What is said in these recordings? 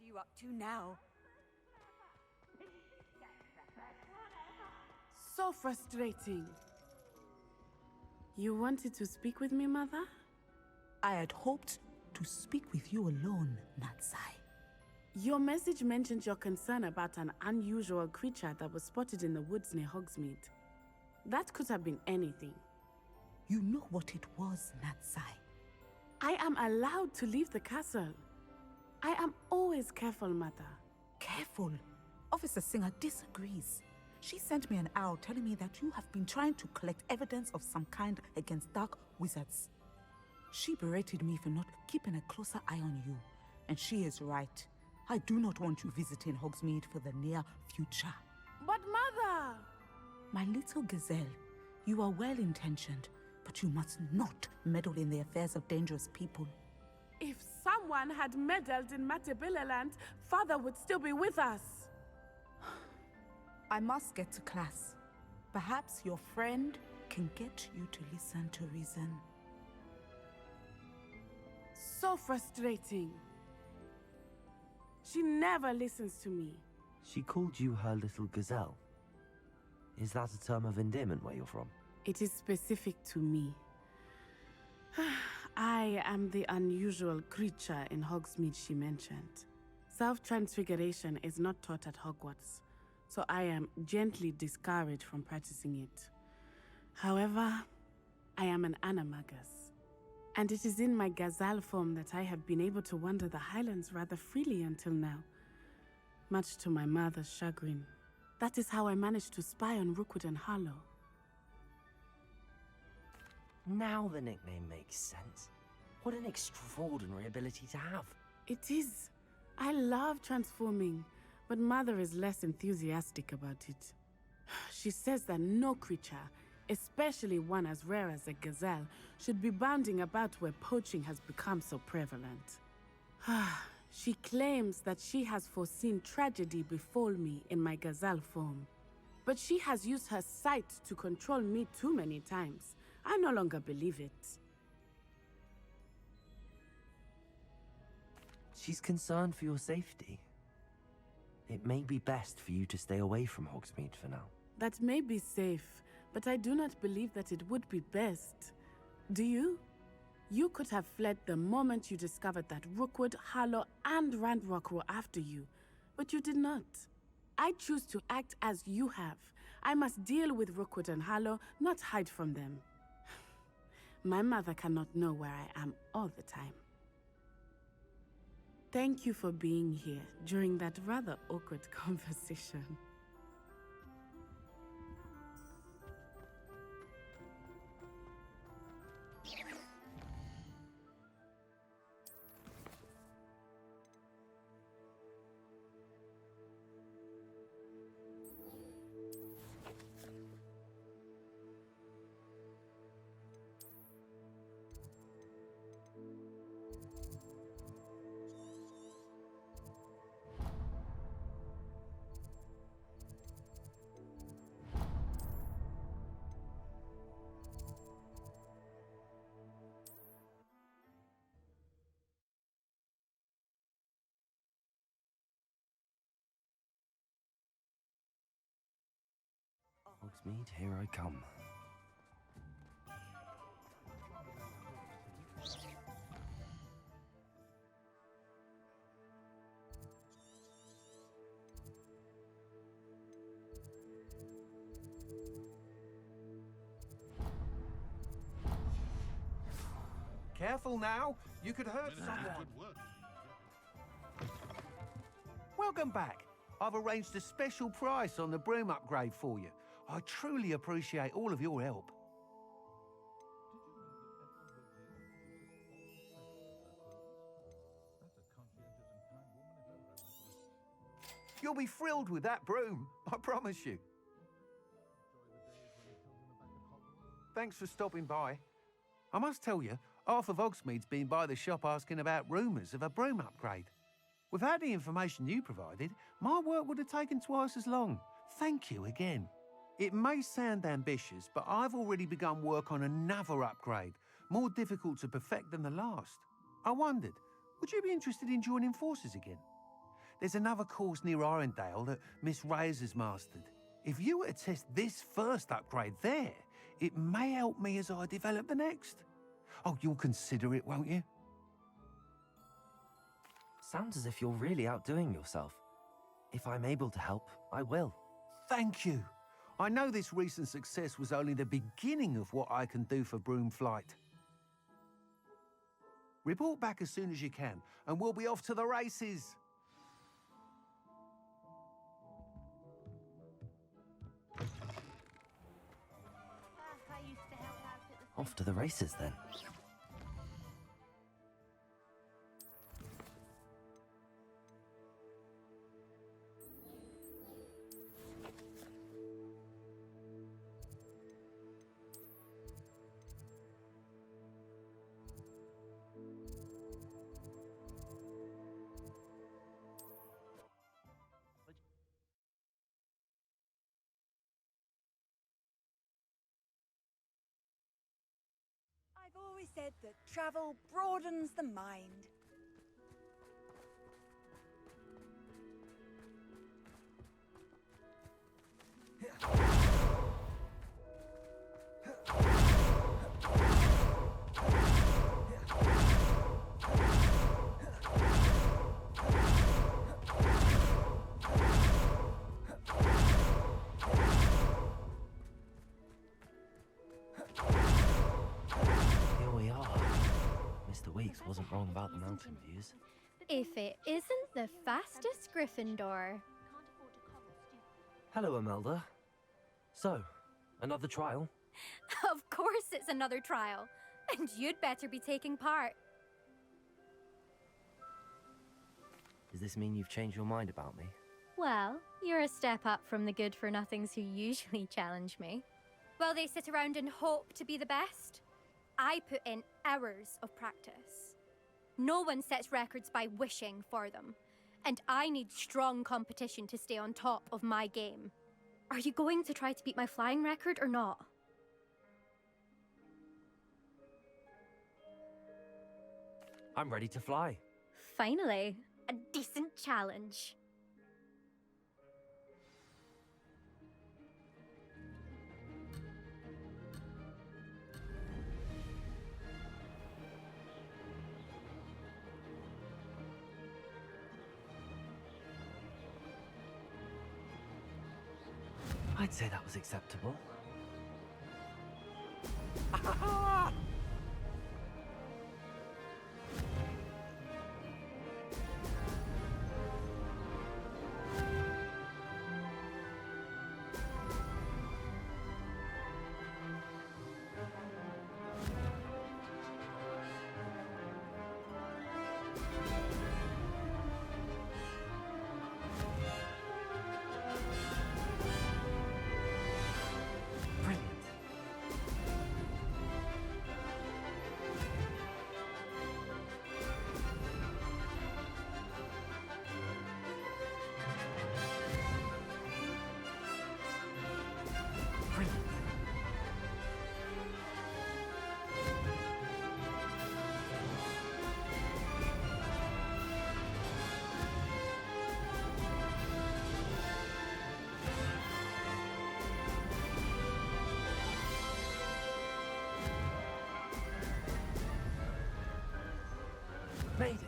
you up to now? So frustrating. You wanted to speak with me, Mother? I had hoped to speak with you alone, Natsai. Your message mentioned your concern about an unusual creature that was spotted in the woods near Hogsmeade. That could have been anything. You know what it was, Natsai. I am allowed to leave the castle. I am always careful, Mother. Careful. Officer Singer disagrees. She sent me an owl telling me that you have been trying to collect evidence of some kind against dark wizards. She berated me for not keeping a closer eye on you, and she is right. I do not want you visiting Hogsmeade for the near future. But Mother! My little gazelle, you are well-intentioned, but you must not meddle in the affairs of dangerous people. If someone had meddled in Matabeleland, Father would still be with us. I must get to class. Perhaps your friend can get you to listen to reason. So frustrating. She never listens to me. She called you her little gazelle. Is that a term of endearment where you're from? It is specific to me. I am the unusual creature in Hogsmeade she mentioned. Self-transfiguration is not taught at Hogwarts, so I am gently discouraged from practicing it. However, I am an animagus, and it is in my gazelle form that I have been able to wander the Highlands rather freely until now, much to my mother's chagrin. That is how I managed to spy on Rookwood and Harlow. Now the nickname makes sense. What an extraordinary ability to have. It is. I love transforming, but Mother is less enthusiastic about it. She says that no creature, especially one as rare as a gazelle, should be bounding about where poaching has become so prevalent. She claims that she has foreseen tragedy befall me in my gazelle form. But she has used her sight to control me too many times. I no longer believe it. She's concerned for your safety. It may be best for you to stay away from Hogsmeade for now. That may be safe, but I do not believe that it would be best. Do you? You could have fled the moment you discovered that Rookwood, Harlow, and Randrock were after you, but you did not. I choose to act as you have. I must deal with Rookwood and Harlow, not hide from them. My mother cannot know where I am all the time. Thank you for being here during that rather awkward conversation. Hogsmeade, here I come. Careful now, you could hurt someone. Welcome back. I've arranged a special price on the broom upgrade for you. I truly appreciate all of your help. You'll be thrilled with that broom, I promise you. Thanks for stopping by. I must tell you, half of Hogsmeade's been by the shop asking about rumours of a broom upgrade. Without the information you provided, my work would have taken twice as long. Thank you again. It may sound ambitious, but I've already begun work on another upgrade, more difficult to perfect than the last. I wondered, would you be interested in joining forces again? There's another course near Arendelle that Miss Reyes has mastered. If you were to test this first upgrade there, it may help me as I develop the next. Oh, you'll consider it, won't you? Sounds as if you're really outdoing yourself. If I'm able to help, I will. Thank you. I know this recent success was only the beginning of what I can do for Broomflight. Report back as soon as you can, and we'll be off to the races. Off to the races, then. I've always said that travel broadens the mind. Here we are. Mr. Weeks wasn't wrong about the mountain views. If it isn't the fastest Gryffindor. Hello, Imelda. So, another trial? Of course it's another trial. And you'd better be taking part. Does this mean you've changed your mind about me? Well, you're a step up from the good-for-nothings who usually challenge me. Well, they sit around and hope to be the best. I put in hours of practice. No one sets records by wishing for them. And I need strong competition to stay on top of my game. Are you going to try to beat my flying record or not? I'm ready to fly. Finally, a decent challenge. I'd say that was acceptable. Brilliant. Brilliant. Made it.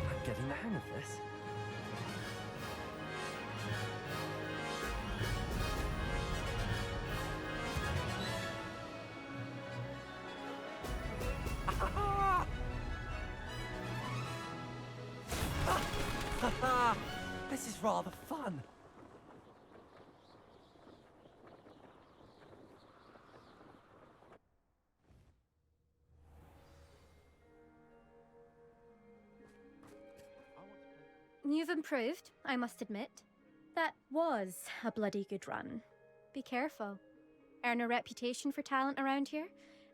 I'm getting the hang of this. This is rather fun. You've improved, I must admit. That was a bloody good run. Be careful. Earn a reputation for talent around here,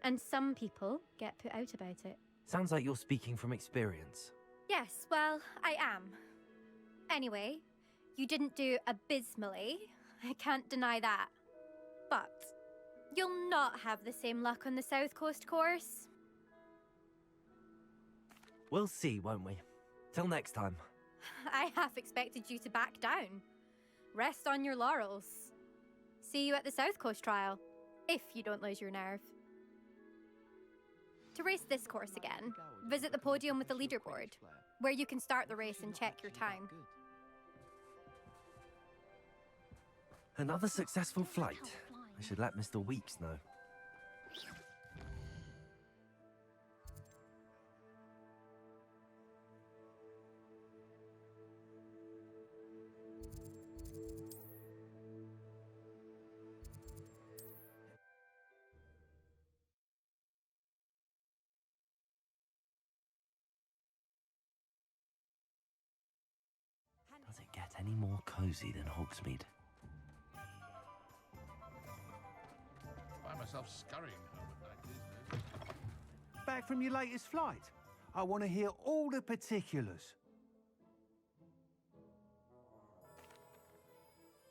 and some people get put out about it. Sounds like you're speaking from experience. Yes, well, I am. Anyway, you didn't do abysmally. I can't deny that. But you'll not have the same luck on the South Coast course. We'll see, won't we? Till next time. I half expected you to back down. Rest on your laurels. See you at the South Coast trial, if you don't lose your nerve. To race this course again, visit the podium with the leaderboard, where you can start the race and check your time. Another successful flight. I should let Mr. Weeks know. Does it get any more cozy than Hogsmeade? Find myself scurrying home at night these days. Back from your latest flight? I want to hear all the particulars.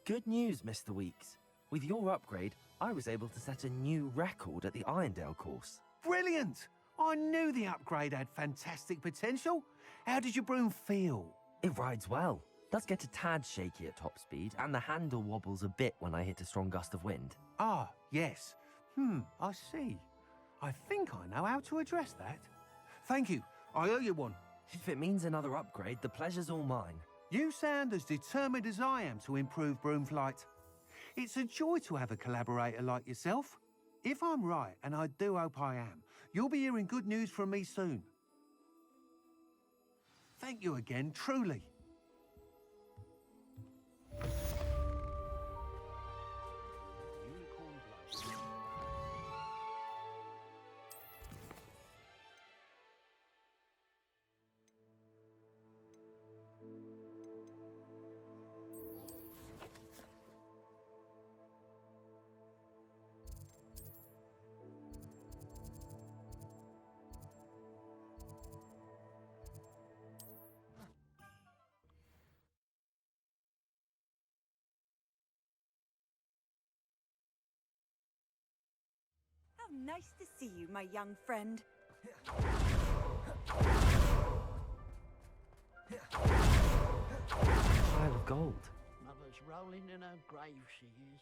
Good news, Mr. Weeks. With your upgrade, I was able to set a new record at the Irondale course. Brilliant! I knew the upgrade had fantastic potential. How did your broom feel? It rides well. Does get a tad shaky at top speed, and the handle wobbles a bit when I hit a strong gust of wind. Ah, yes. I see. I think I know how to address that. Thank you. I owe you one. If it means another upgrade, the pleasure's all mine. You sound as determined as I am to improve broom flight. It's a joy to have a collaborator like yourself. If I'm right, and I do hope I am, you'll be hearing good news from me soon. Thank you again, truly. How nice to see you, my young friend. Pile of gold. Mother's rolling in her grave, she is.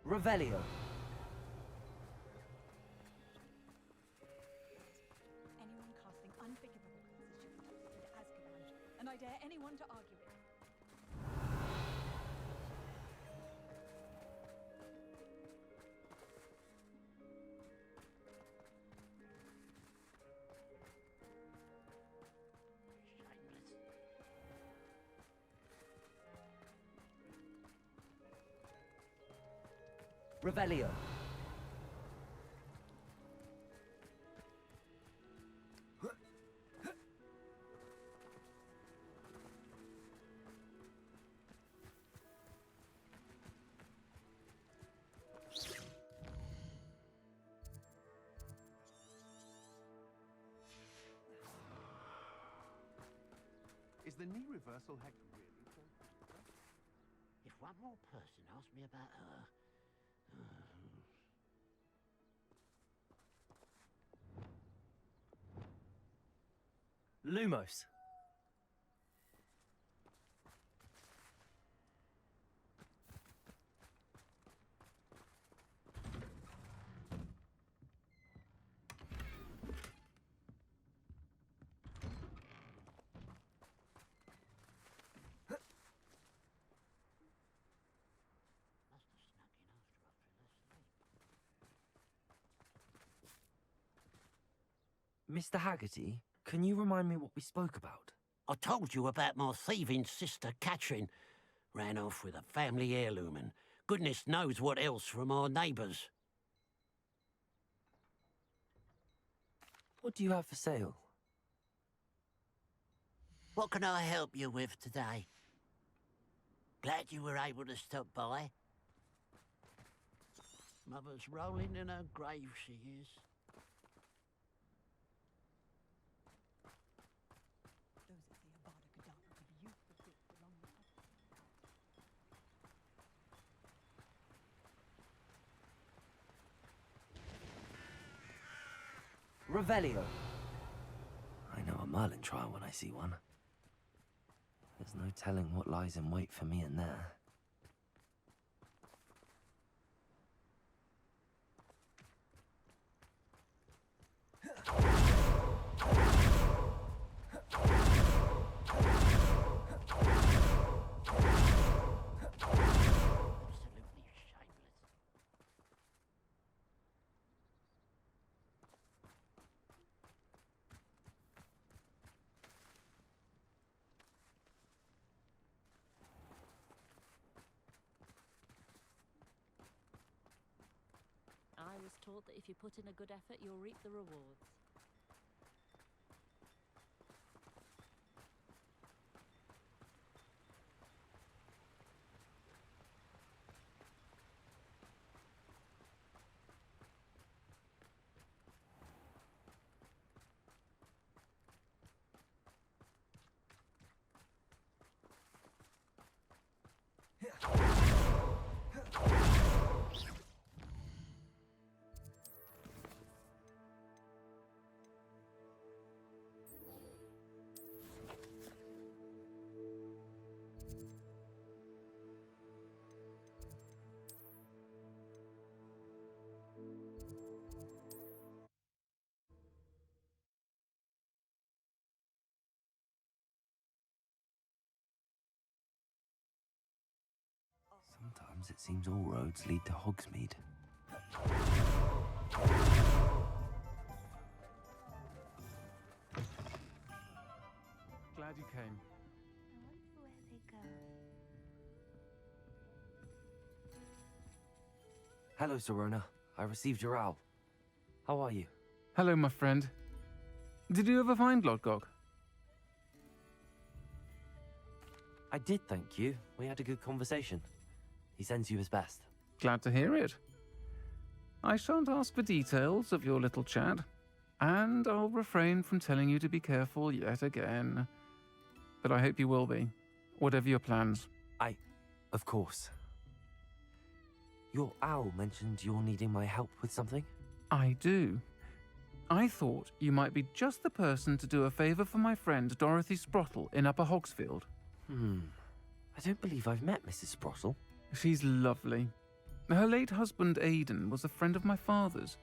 Revelio. Anyone casting unforgivable curses should be put into Azkaban, and I dare anyone to argue it. Revelio. Is the knee reversal hack really so? If one more person asked me about her... Lumos. Must have snuck in after I fell asleep. Mr. Haggerty, can you remind me what we spoke about? I told you about my thieving sister Catherine. Ran off with a family heirloom and goodness knows what else from our neighbours. What do you have for sale? What can I help you with today? Glad you were able to stop by. Mother's rolling in her grave, she is. Those that say Avada Kedavra could be used for bits along the top. Revelio. I know a Merlin trial when I see one. There's no telling what lies in wait for me in there. Absolutely shameless. I was taught that if you put in a good effort, you'll reap the rewards. Sometimes it seems all roads lead to Hogsmeade. Glad you came. I wonder where they go. Hello, Serona. I received your owl. How are you? Hello, my friend. Did you ever find Lodgok? I did, thank you. We had a good conversation. He sends you his best. Glad to hear it. I shan't ask for details of your little chat, and I'll refrain from telling you to be careful yet again. But I hope you will be, whatever your plans. Of course. Your owl mentioned you're needing my help with something? I do. I thought you might be just the person to do a favour for my friend Dorothy Sprottle in Upper Hogsfield. I don't believe I've met Mrs. Sprottle. She's lovely. Her late husband Aidan was a friend of my father's.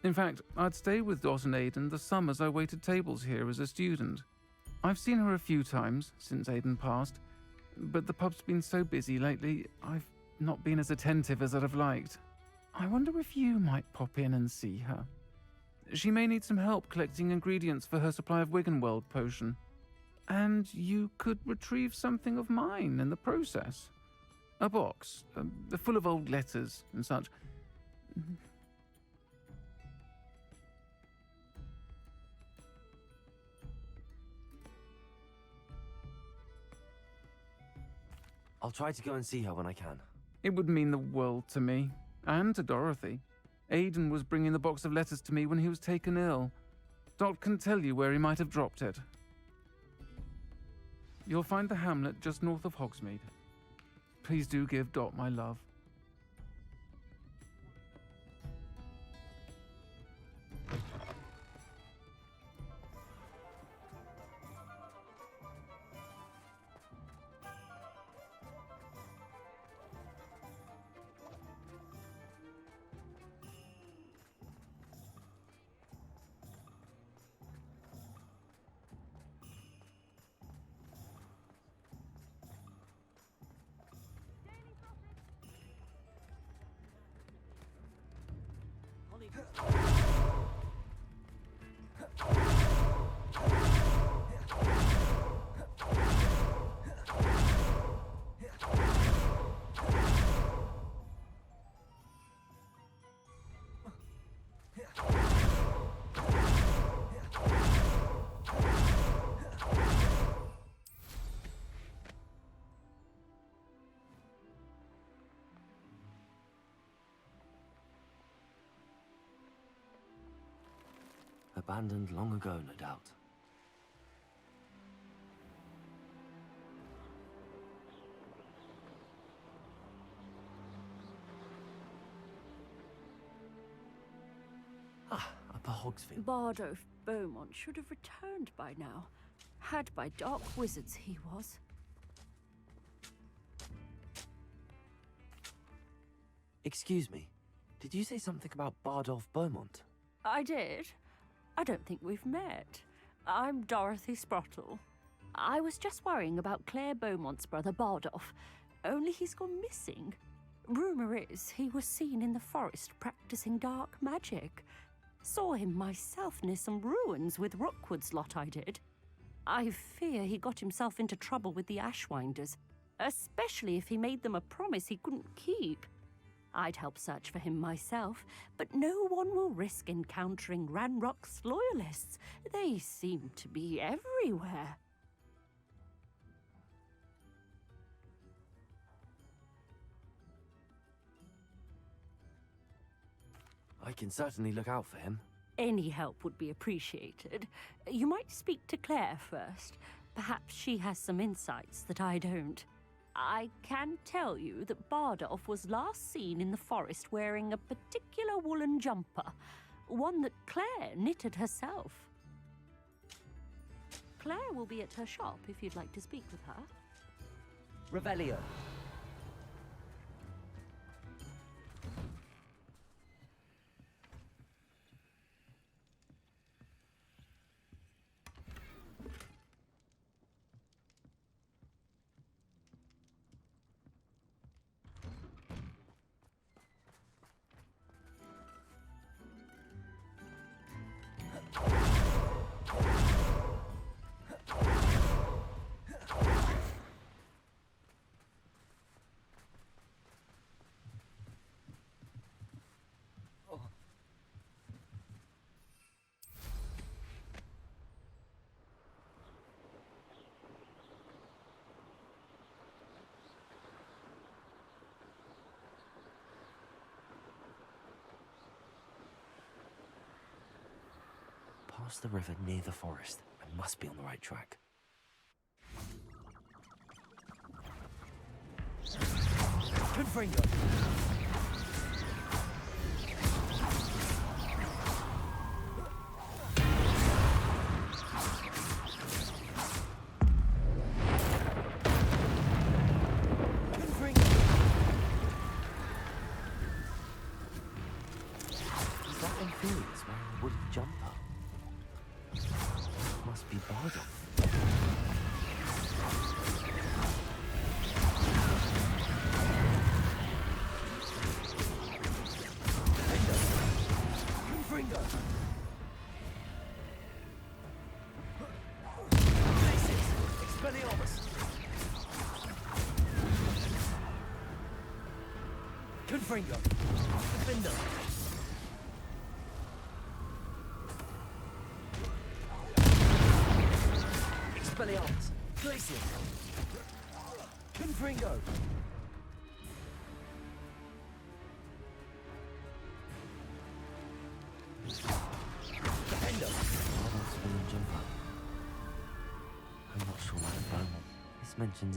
In fact, I'd stayed with Dot and Aidan the summers I waited tables here as a student. I've seen her a few times since Aidan passed, but the pub's been so busy lately, I've not been as attentive as I'd have liked. I wonder if you might pop in and see her. She may need some help collecting ingredients for her supply of Wiggenweld potion. And you could retrieve something of mine in the process. A box, full of old letters and such. I'll try to go and see her when I can. It would mean the world to me, and to Dorothy. Aidan was bringing the box of letters to me when he was taken ill. Dot can tell you where he might have dropped it. You'll find the hamlet just north of Hogsmeade. Please do give Dot my love. abandoned long ago, no doubt. Ah, Upper Hogsfield. Bardolph Beaumont should have returned by now. Had by dark wizards he was. Excuse me, did you say something about Bardolph Beaumont? I did. I don't think we've met. I'm Dorothy Sprottle. I was just worrying about Claire Beaumont's brother Bardolph, only he's gone missing. Rumour is he was seen in the forest practicing dark magic. Saw him myself near some ruins with Rookwood's lot I did. I fear he got himself into trouble with the Ashwinders, especially if he made them a promise he couldn't keep. I'd help search for him myself, but no one will risk encountering Ranrock's loyalists. They seem to be everywhere. I can certainly look out for him. Any help would be appreciated. You might speak to Claire first. Perhaps she has some insights that I don't. I can tell you that Bardolph was last seen in the forest wearing a particular woolen jumper, one that Claire knitted herself. Claire will be at her shop if you'd like to speak with her. Revelio. Past the river near the forest. I must be on the right track. Confringo! Is that Inferius wearing a wooden jumper? Must be Bardolph. Confringo! Places! Expelliarmus! Confringo! Defender! Expelliarmus! Glacier! Confringo! Defender! Bardolph's woolen jumper. I'm not sure why Beaumont. This mentions him